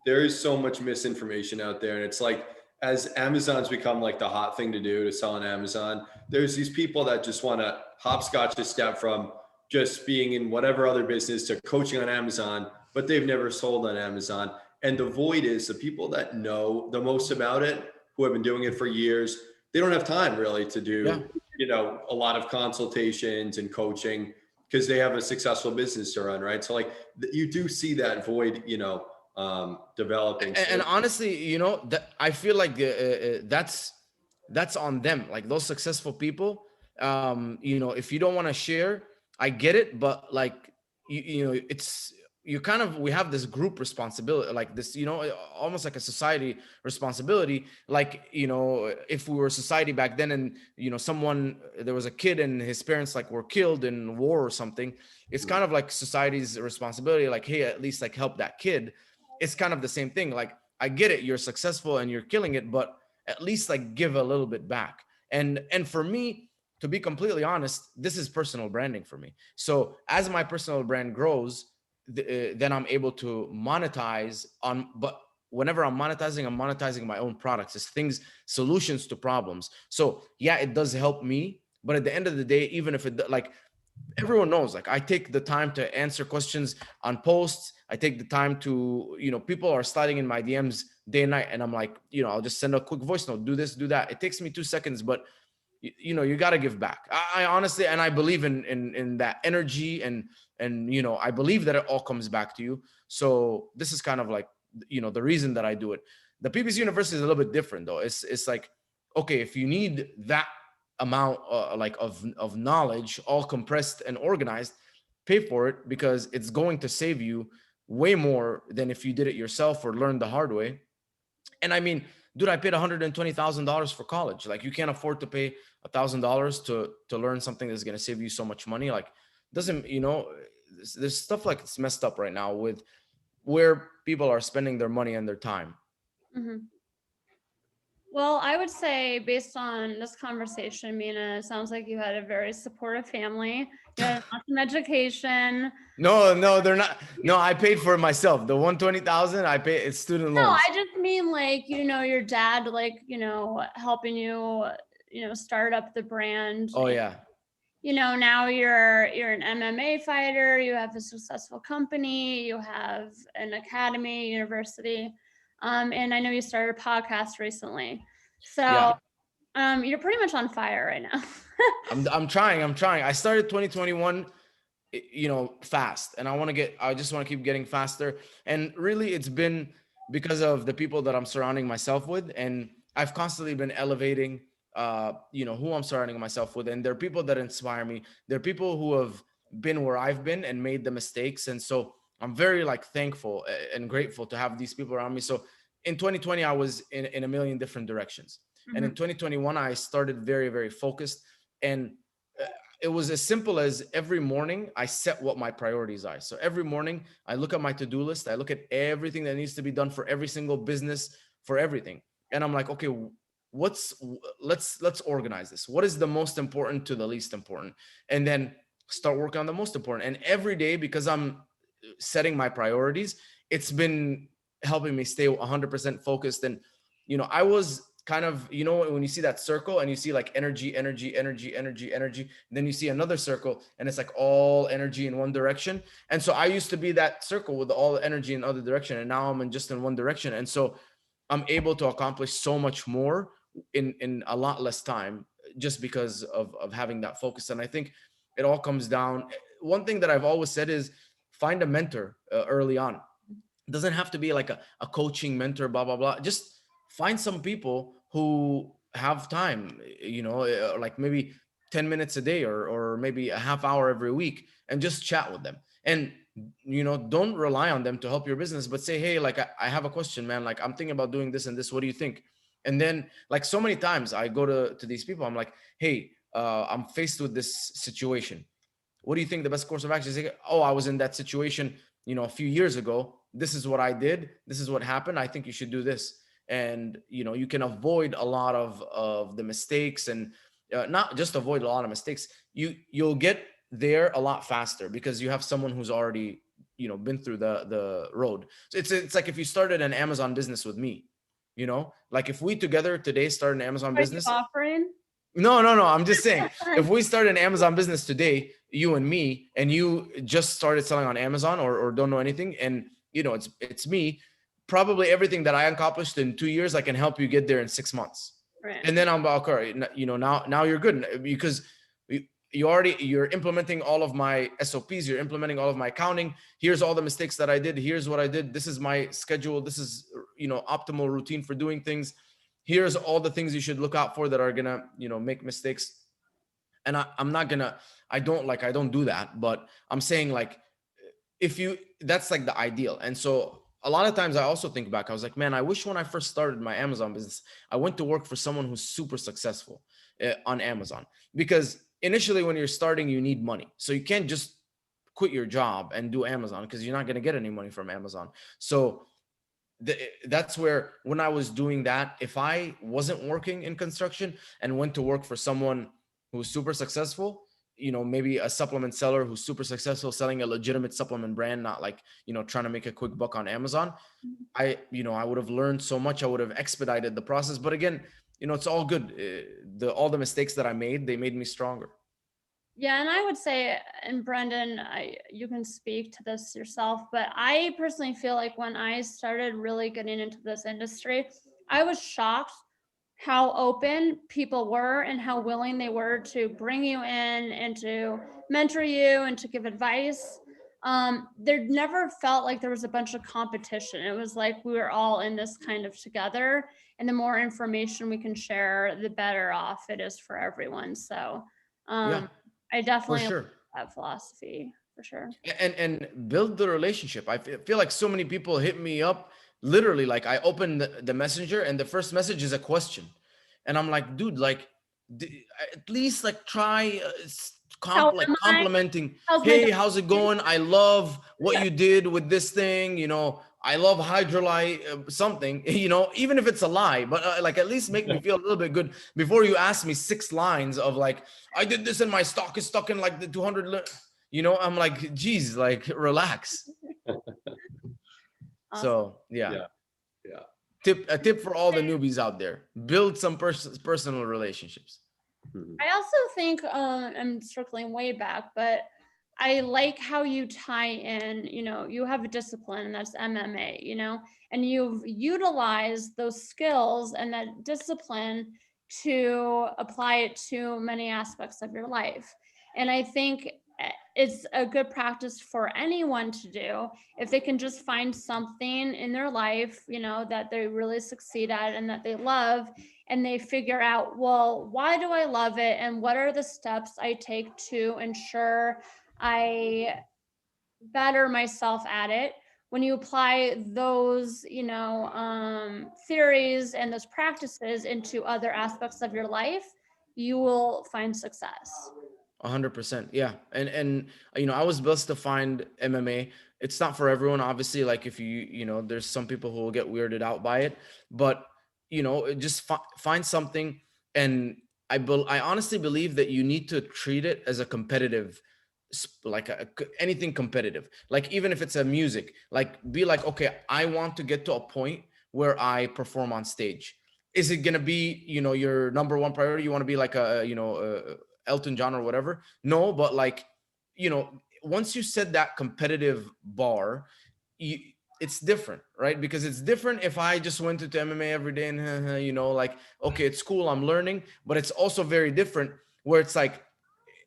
There is so much misinformation out there. And it's like, as Amazon's become like the hot thing to do to sell on Amazon, there's these people that just want to hopscotch a step from just being in whatever other business to coaching on Amazon, but they've never sold on Amazon. And the void is the people that know the most about it, who have been doing it for years. They don't have time really to do, a lot of consultations and coaching, because they have a successful business to run, right? So like, you do see that void, developing. And honestly, that I feel like that's on them. Like, those successful people, if you don't want to share, I get it, but like, we have this group responsibility, like this, almost like a society responsibility. Like, if we were a society back then and, there was a kid and his parents like were killed in war or something, it's kind of like society's responsibility. Like, hey, at least like help that kid. It's kind of the same thing. Like, I get it, you're successful and you're killing it, but at least like give a little bit back. And for me, to be completely honest, this is personal branding for me. So as my personal brand grows, then I'm able to monetize on, but whenever I'm monetizing my own products. It's things, solutions to problems. So yeah, it does help me, but at the end of the day, even if it, like, everyone knows, like, I take the time to answer questions on posts. I take the time to, people are sliding in my DMs day and night, and I'm like, I'll just send a quick voice note, do this, do that. It takes me 2 seconds, but you got to give back. I honestly, and I believe in that energy, and I believe that it all comes back to you. So this is kind of like, the reason that I do it. The PPC University is a little bit different though. It's like, okay, if you need that amount like of knowledge all compressed and organized, pay for it, because it's going to save you way more than if you did it yourself or learned the hard way. And I mean, dude, I paid $120,000 for college. Like, you can't afford to pay $1,000 to learn something that's going to save you so much money. Like, doesn't, there's stuff like it's messed up right now with where people are spending their money and their time. Mm-hmm. Well, I would say, based on this conversation, Mina, it sounds like you had a very supportive family. You had awesome education. No, they're not. No, I paid for it myself. The 120,000, I pay, it's student No, loans. I just mean, like, your dad, like, helping you, start up the brand. Oh yeah. Now you're an MMA fighter, you have a successful company, you have an academy, university. And I know you started a podcast recently. So Yeah. You're pretty much on fire right now. I'm trying. I started 2021, fast, and I just want to keep getting faster. And really, it's been because of the people that I'm surrounding myself with, and I've constantly been elevating who I'm surrounding myself with. And there are people that inspire me. There are people who have been where I've been and made the mistakes. And so I'm very like thankful and grateful to have these people around me. So in 2020, I was in a million different directions. And in 2021, I started very, very focused. And it was as simple as every morning I set what my priorities are. So every morning I look at my to-do list. I look at everything that needs to be done for every single business, for everything. And I'm like, okay, let's organize this. What is the most important to the least important? And then start working on the most important. And every day, because I'm setting my priorities, it's been helping me stay 100% focused. And I was kind of, when you see that circle and you see like energy, then you see another circle and it's like all energy in one direction. And so I used to be that circle with all the energy in other direction, and now I'm just in one direction. And so I'm able to accomplish so much more in a lot less time, just because of having that focus. And I think it all comes down. One thing that I've always said is find a mentor early on. It doesn't have to be like a coaching mentor, blah, blah, blah. Just find some people who have time, like maybe 10 minutes a day or maybe a half hour every week, and just chat with them. And don't rely on them to help your business, but say, hey, like I have a question, man. Like, I'm thinking about doing this and this. What do you think? And then, like, so many times I go to these people, I'm like, hey, I'm faced with this situation. What do you think the best course of action is? Like, oh, I was in that situation, a few years ago. This is what I did. This is what happened. I think you should do this. And, you can avoid a lot of the mistakes, and not just avoid a lot of mistakes. You'll get there a lot faster because you have someone who's already, been through the road. So it's like if you started an Amazon business with me, like if we together today start an Amazon business. Offering? No. I'm just saying, if we start an Amazon business today, you and me, and you just started selling on Amazon or don't know anything, and it's me, probably everything that I accomplished in 2 years, I can help you get there in 6 months. Right. And then I'm like, all right, now you're good, because you're implementing all of my SOPs, you're implementing all of my accounting. Here's all the mistakes that I did. Here's what I did. This is my schedule. This is, optimal routine for doing things. Here's all the things you should look out for that are gonna, make mistakes. And I don't do that, but I'm saying, like, that's like the ideal. And so a lot of times I also think back, I was like, man, I wish when I first started my Amazon business, I went to work for someone who's super successful on Amazon, because initially when you're starting, you need money. So you can't just quit your job and do Amazon, because you're not going to get any money from Amazon. So that's where, when I was doing that, if I wasn't working in construction and went to work for someone who's super successful, maybe a supplement seller who's super successful selling a legitimate supplement brand, not like, trying to make a quick buck on Amazon, I would have learned so much. I would have expedited the process. But again, it's all good. All the mistakes that I made, they made me stronger. Yeah, and I would say, and Brendon, you can speak to this yourself, but I personally feel like when I started really getting into this industry, I was shocked how open people were and how willing they were to bring you in and to mentor you and to give advice. there never felt like there was a bunch of competition. It was like we were all in this kind of together, and the more information we can share, the better off it is for everyone. So Yeah, I for definitely like sure. that philosophy for sure. And build the relationship. I feel like so many people hit me up literally, like I open the messenger and the first message is a question, and I'm like, dude, like at least like try How like am I? complimenting. How's my Hey, dog? how's it going? I love what you did with this thing, you know. I love hydrolyte something, you know, even if it's a lie, but like at least make me feel a little bit good before you ask me 6 lines of like, I did this and my stock is stuck in like the 200, you know. I'm like, geez, like relax. Awesome. So yeah. Yeah. Yeah. A tip for all the newbies out there: build some personal relationships. Mhm. I also think I'm circling way back, but I like how you tie in, you know, you have a discipline and that's MMA, you know, and you've utilized those skills and that discipline to apply it to many aspects of your life. And I think it's a good practice for anyone to do if they can just find something in their life, you know, that they really succeed at and that they love, and they figure out, well, why do I love it? And what are the steps I take to ensure I better myself at it? When you apply those, you know, theories and those practices into other aspects of your life, you will find success. 100%. Yeah. And you know, I was blessed to find MMA. It's not for everyone, obviously. Like if you know, there's some people who will get weirded out by it, but you know, just find something. And I honestly believe that you need to treat it as a competitive, like anything competitive. Like even if it's a music, like be like, okay, I want to get to a point where I perform on stage. Is it gonna be, you know, your number one priority? You want to be like a, you know, Elton John or whatever? No, but like, you know, once you set that competitive bar, you, it's different, right? Because it's different if I just went to MMA every day and you know, like, okay, it's cool, I'm learning, but it's also very different where it's like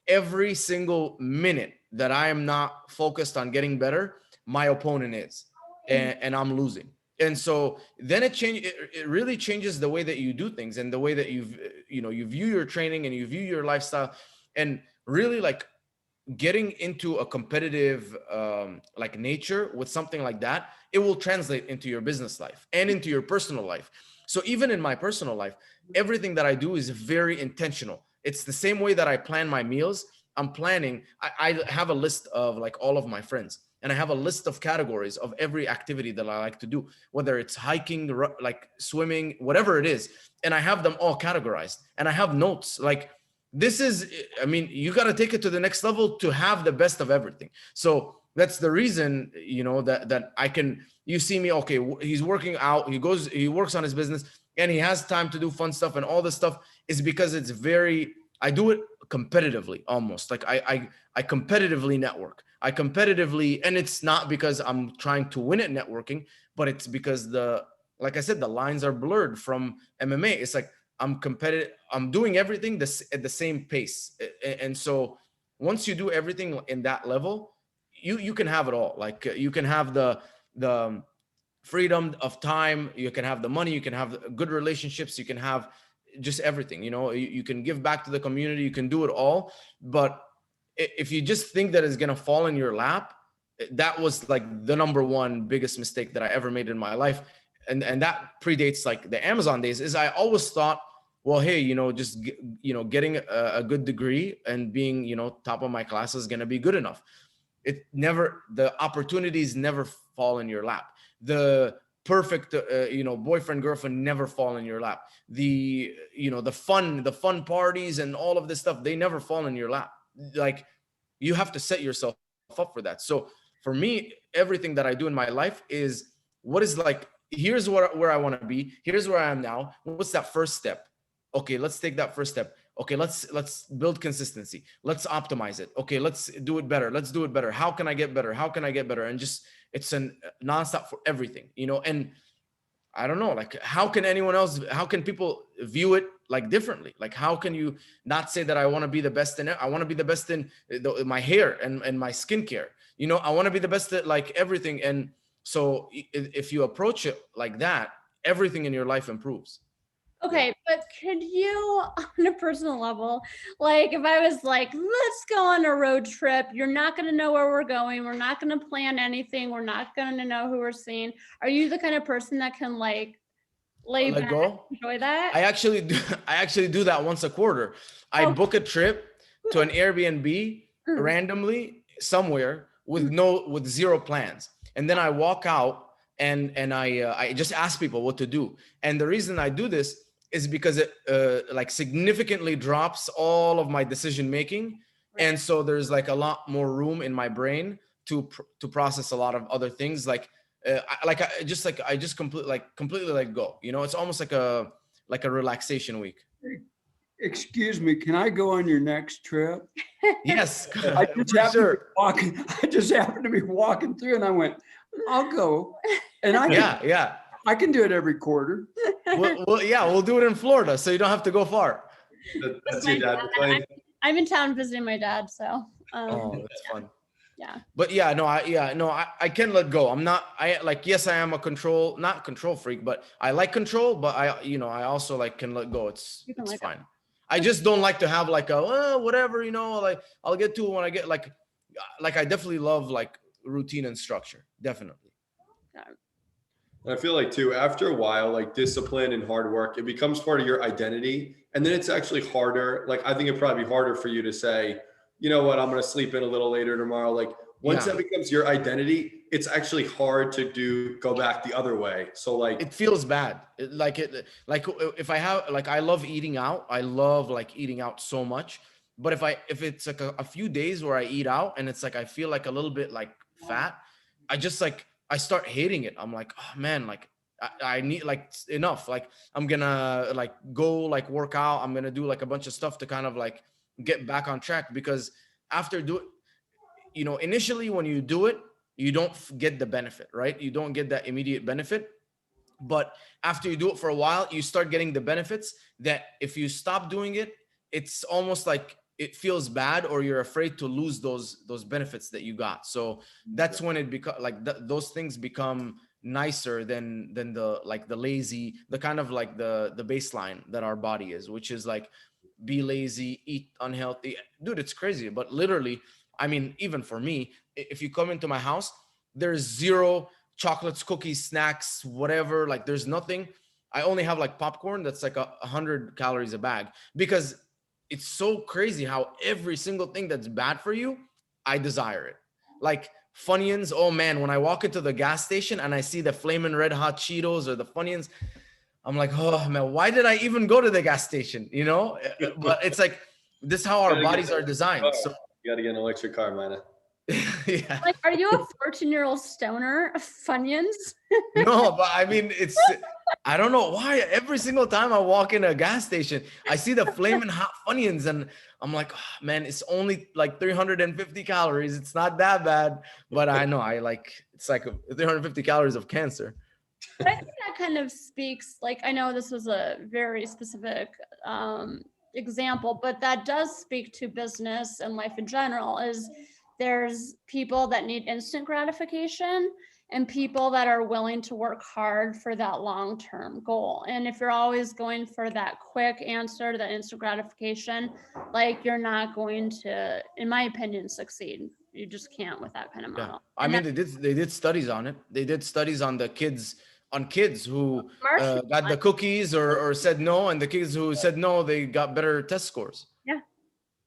every single minute that I am not focused on getting better, my opponent is, and I'm losing. And so then it really changes the way that you do things and the way that you know, you view your training and you view your lifestyle. And really like getting into a competitive like nature with something like that, it will translate into your business life and into your personal life. So even in my personal life, everything that I do is very intentional. It's the same way that I plan my meals. I'm planning, I have a list of like all of my friends, and I have a list of categories of every activity that I like to do, whether it's hiking, like swimming, whatever it is. And I have them all categorized, and I have notes like, this is, I mean, you got to take it to the next level to have the best of everything. So that's the reason, you know, that I can, you see me, okay, he's working out, he works on his business, and he has time to do fun stuff, and all this stuff is because it's very, I do it competitively, almost like I competitively network. I competitively, and it's not because I'm trying to win at networking, but it's because like I said, the lines are blurred from MMA. It's like, I'm competitive. I'm doing everything at the same pace. And so once you do everything in that level, you can have it all. Like you can have the freedom of time, you can have the money, you can have good relationships, you can have just everything, you know, you can give back to the community, you can do it all. But if you just think that it's going to fall in your lap, that was like the number one biggest mistake that I ever made in my life. And that predates like the Amazon days. Is I always thought, well, hey, you know, just you know, getting a good degree and being, you know, top of my class is going to be good enough. It never, the opportunities never fall in your lap. The perfect you know, boyfriend, girlfriend never fall in your lap. The, you know, the fun parties and all of this stuff, they never fall in your lap. Like you have to set yourself up for that. So for me, everything that I do in my life is what is like, here's where I want to be, here's where I am now, what's that first step? Okay, let's take that first step. Okay, let's build consistency, let's optimize it. Okay, let's do it better, let's do it better. How can I get better? How can I get better? And just, it's a nonstop for everything, you know. And I don't know, like how can anyone else, how can people view it like differently? Like how can you not say that I want to be the best in it? I want to be the best in my hair and my skincare. You know, I want to be the best at like everything. And so if you approach it like that, everything in your life improves. Okay, but could you, on a personal level, like if I was like, let's go on a road trip, you're not going to know where we're going. We're not going to plan anything. We're not going to know who we're seeing. Are you the kind of person that can like lay Let back, go. enjoy that? I actually do, I actually do that once a quarter. I Oh. book a trip to an Airbnb randomly somewhere with zero plans. And then I walk out and I just ask people what to do. And the reason I do this is because it like significantly drops all of my decision making. And so there's like a lot more room in my brain to process a lot of other things. Like I just completely let go. You know, it's almost like a relaxation week. Excuse me, can I go on your next trip? Yes, I just for happened to be sure. walking. I just happened to be walking through, and I went, "I'll go." And Yeah. I can do it every quarter. We'll do it in Florida, so you don't have to go far. That's My your dad, dad, McLean? I'm in town visiting my dad, so Oh, that's fun. yeah. But yeah, no, I can let go. Yes, I am not control freak, but I like control, but I also like can let go. It's fine. I just don't like to have like whatever, like I'll get to it when I get like I definitely love like routine and structure. Definitely. I feel like too, after a while, like discipline and hard work, it becomes part of your identity. And then it's actually harder. Like, I think it'd probably be harder for you to say, you know what, I'm going to sleep in a little later tomorrow. Like once that becomes your identity, it's actually hard to go back the other way. So like, it feels bad. Like if I have, like, I love eating out. I love like eating out so much. But if it's like a few days where I eat out and it's like, I feel like a little bit like fat, I start hating it. I'm like, oh man, like I need like enough. Like I'm gonna like go like work out. I'm gonna do like a bunch of stuff to kind of like get back on track, because after initially when you do it, you don't get the benefit, right? You don't get that immediate benefit. But after you do it for a while, you start getting the benefits that if you stop doing it, it's almost like it feels bad, or you're afraid to lose those benefits that you got. So that's when it becomes like those things become nicer than the lazy, the kind of like the baseline that our body is, which is like be lazy, eat unhealthy. Dude, it's crazy. But literally, I mean, even for me, if you come into my house, there's zero chocolates, cookies, snacks, whatever. Like there's nothing. I only have like popcorn that's like 100 calories a bag, because it's so crazy how every single thing that's bad for you, I desire it. Like Funyuns, oh man, when I walk into the gas station and I see the Flamin' Red Hot Cheetos or the Funyuns, I'm like, oh man, why did I even go to the gas station? But it's like, this is how our bodies are designed. So you got to get an electric car, Mina. yeah. Like, are you a 14-year-old stoner of Funyuns? No, but I mean, I don't know why every single time I walk in a gas station, I see the flaming hot Funyuns and I'm like, oh, man, it's only like 350 calories. It's not that bad, but I know it's like 350 calories of cancer. But I think that kind of speaks, like, I know this was a very specific example, but that does speak to business and life in general. Is there's people that need instant gratification and people that are willing to work hard for that long-term goal. And if you're always going for that quick answer to that instant gratification, like you're not going to, in my opinion, succeed. You just can't with that kind of model. Yeah. I mean, they did studies on it. They did studies on the kids who got the cookies or said no, and the kids who said no, they got better test scores.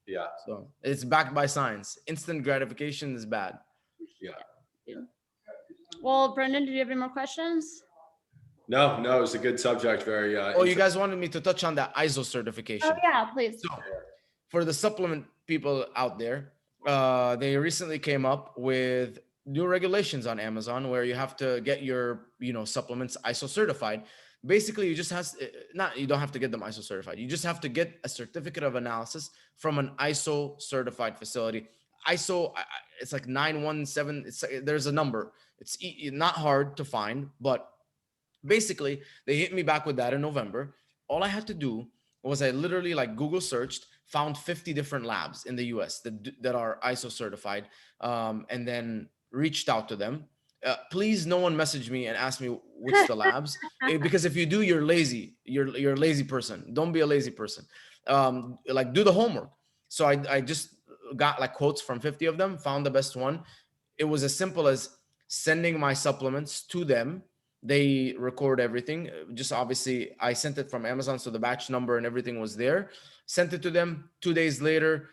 Yeah. So it's backed by science. Instant gratification is bad. Yeah. Well, Brendon, do you have any more questions? No, it's a good subject. Very. You guys wanted me to touch on that ISO certification. Oh yeah, please. So for the supplement people out there, they recently came up with new regulations on Amazon where you have to get your supplements ISO certified. Basically, you don't have to get them ISO certified. You just have to get a certificate of analysis from an ISO certified facility. ISO, it's like 917. There's a number. It's not hard to find, but basically they hit me back with that in November. All I had to do was I literally like Google searched, found 50 different labs in the US that are ISO certified, and then reached out to them. Please, no one message me and ask me which the labs, because if you do, you're lazy. You're a lazy person. Don't be a lazy person. Like, do the homework. So I just got like quotes from 50 of them, found the best one. It was as simple as sending my supplements to them. They record everything. Just obviously, I sent it from Amazon, so the batch number and everything was there. Sent it to them. 2 days later,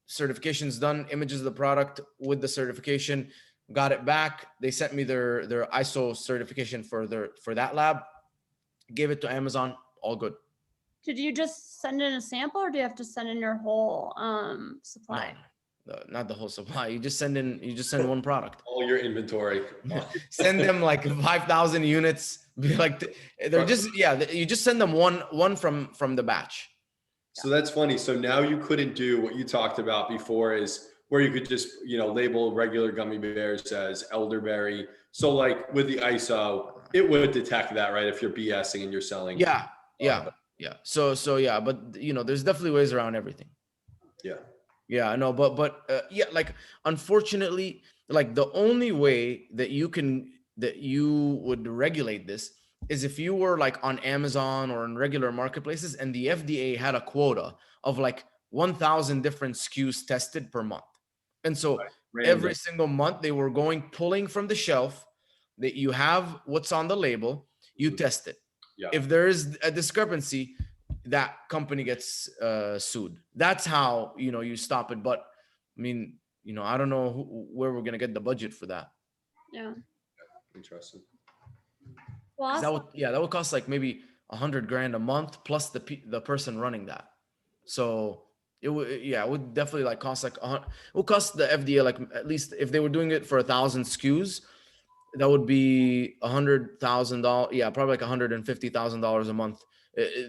certification's done. Images of the product with the certification. Got it back. They sent me their ISO certification for that lab. Gave it to Amazon. All good. Did you just send in a sample, or do you have to send in your whole supply? No, not the whole supply. You just send one product. All your inventory. Send them like 5,000 units. Be like, they're just, you just send them one from the batch. So that's funny. So now you couldn't do what you talked about before, is where you could just, label regular gummy bears as elderberry. So like with the ISO, it would detect that, right? If you're BSing and you're selling. Yeah. So yeah, but there's definitely ways around everything. Yeah. Yeah, I know, but like, unfortunately, like, the only way that you would regulate this is if you were like on Amazon or in regular marketplaces, and the FDA had a quota of like 1,000 different SKUs tested per month. And so every single month they were pulling from the shelf, that you have what's on the label, you test it. Yeah. If there is a discrepancy, that company gets sued. That's how you stop it. But I mean, I don't know where we're gonna get the budget for that. Yeah. Interesting. Well, 'Cause awesome. that would cost like maybe $100,000 a month plus the person running that. So it would definitely like cost like it would cost the FDA like, at least if they were doing it for 1,000 SKUs, that would be $100,000. Yeah, probably like $150,000 a month.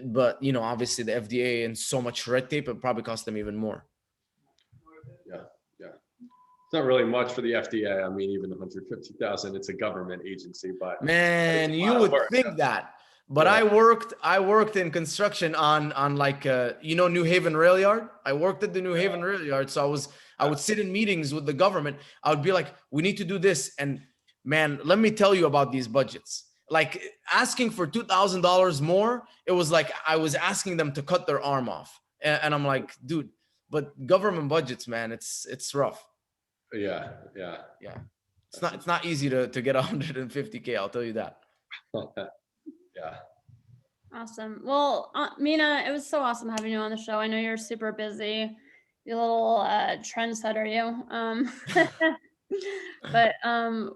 But obviously the FDA and so much red tape, it probably cost them even more. Yeah. It's not really much for the FDA. I mean, even 150,000, it's a government agency, but man, you would think that. But yeah. I worked in construction on like New Haven Rail Yard. I worked at the New Haven Rail Yard, so I would sit in meetings with the government. I would be like, we need to do this, and man, let me tell you about these budgets. Like, asking for $2,000 more, it was like I was asking them to cut their arm off, and I'm like, dude, but government budgets, man, it's rough. Yeah. It's not easy to get 150K. I'll tell you that. Yeah. Awesome. Well, Mina, it was so awesome having you on the show. I know you're super busy. You little trendsetter, you. But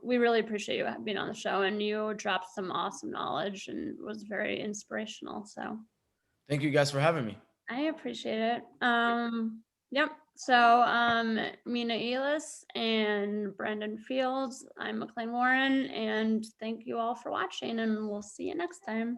we really appreciate you being on the show, and you dropped some awesome knowledge and was very inspirational. So thank you guys for having me. I appreciate it. Yep. So Mina Elias and Brendon Fields, I'm McLean Warren, and thank you all for watching, and we'll see you next time.